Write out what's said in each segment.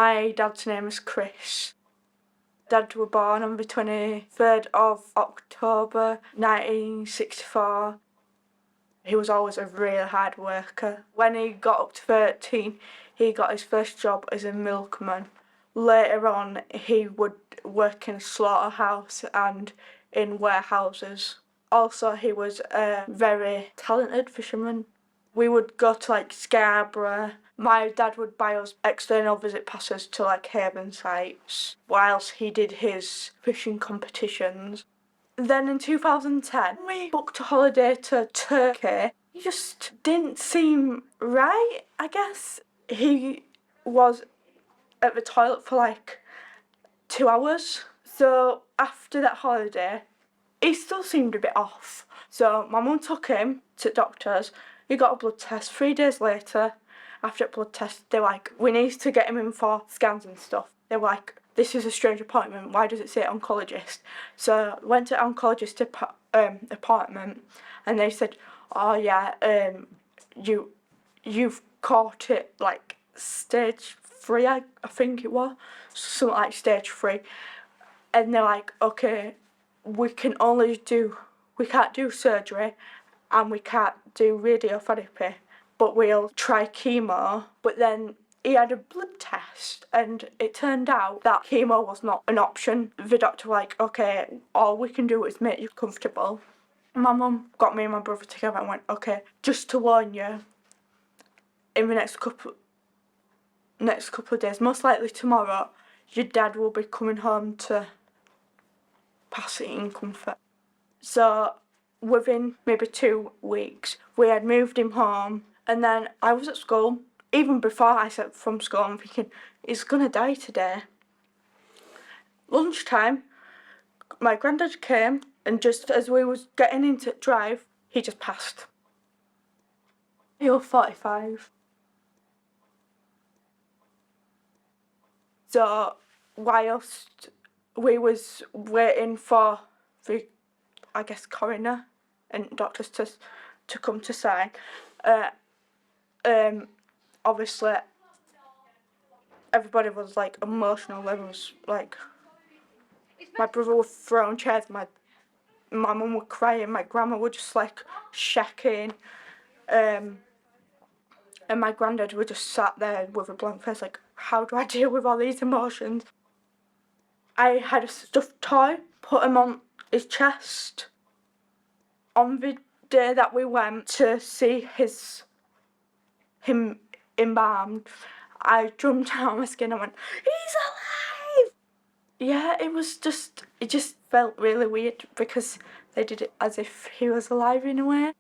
My dad's name is Chris. Dad was born on the 23rd of October 1964. He was always a real hard worker. When he got up to 13, he got his first job as a milkman. Later on, he would work in a slaughterhouse and in warehouses. Also, he was a very talented fisherman. We would go to like Scarborough. My dad would buy us external visit passes to like haven sites whilst he did his fishing competitions. Then in 2010, we booked a holiday to Turkey. He just didn't seem right, I guess. He was at the toilet for like 2 hours. So after that holiday, he still seemed a bit off. So my mum took him to doctors. He got a blood test. 3 days later, after a blood test, they're like, we need to get him in for scans and stuff. They were like, this is a strange appointment. Why does it say oncologist? So I went to oncologist appointment, and they said, oh yeah, you've caught it like stage 3, I think it was, something like stage 3. And they're like, okay, we can't do surgery, and we can't do radiotherapy, but we'll try chemo. But then he had a blood test, and it turned out that chemo was not an option. The doctor was like, okay, all we can do is make you comfortable. My mum got me and my brother together and went, okay, just to warn you, in the next couple of days, most likely tomorrow, your dad will be coming home to pass it in comfort. So within maybe 2 weeks, we had moved him home, and then I was at school. Even before I set from school, I'm thinking, he's gonna die today. Lunchtime, my granddad came, and just as we was getting into drive, he just passed. He was 45. So whilst we was waiting for the, I guess, coroner and doctors to come to sign, obviously everybody was like emotional. There was like, my brother was throwing chairs, my mum was crying, my grandma was just like shaking, and my granddad was just sat there with a blank face like, how do I deal with all these emotions? I had a stuffed toy, put him on his chest. On the day that we went to see him embalmed, I jumped out of my skin and went, he's alive! Yeah, it just felt really weird because they did it as if he was alive in a way.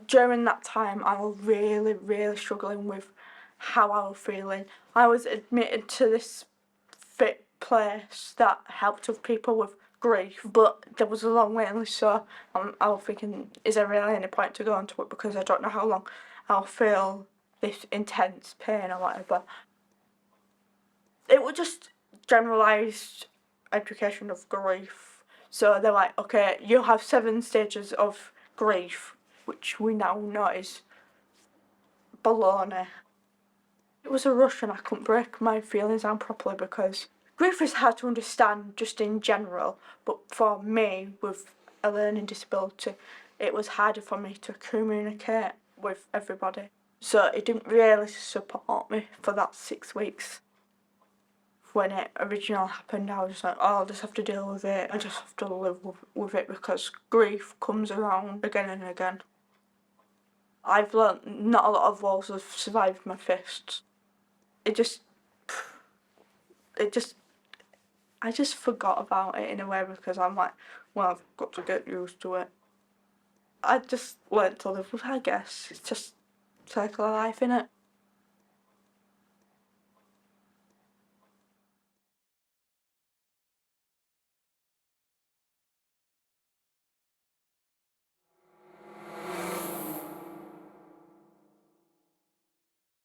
During that time, I was really, really struggling with how I was feeling. I was admitted to this fit place that helped with people with grief, but there was a long waiting list, so I was thinking, is there really any point to go on to it, because I don't know how long I'll feel this intense pain or whatever. It was just generalised education of grief. So they're like, okay, you have 7 stages of grief, which we now know is baloney. It was a rush and I couldn't break my feelings down properly because grief is hard to understand just in general, but for me, with a learning disability, it was harder for me to communicate with everybody. So it didn't really support me for that 6 weeks. When it originally happened, I was just like, oh, I'll just have to deal with it. I just have to live with it because grief comes around again and again. I've learnt not a lot of walls have survived my fists. I just forgot about it in a way because I'm like, well, I've got to get used to it. I just learnt to live with it, I guess. It's just circle of life, innit?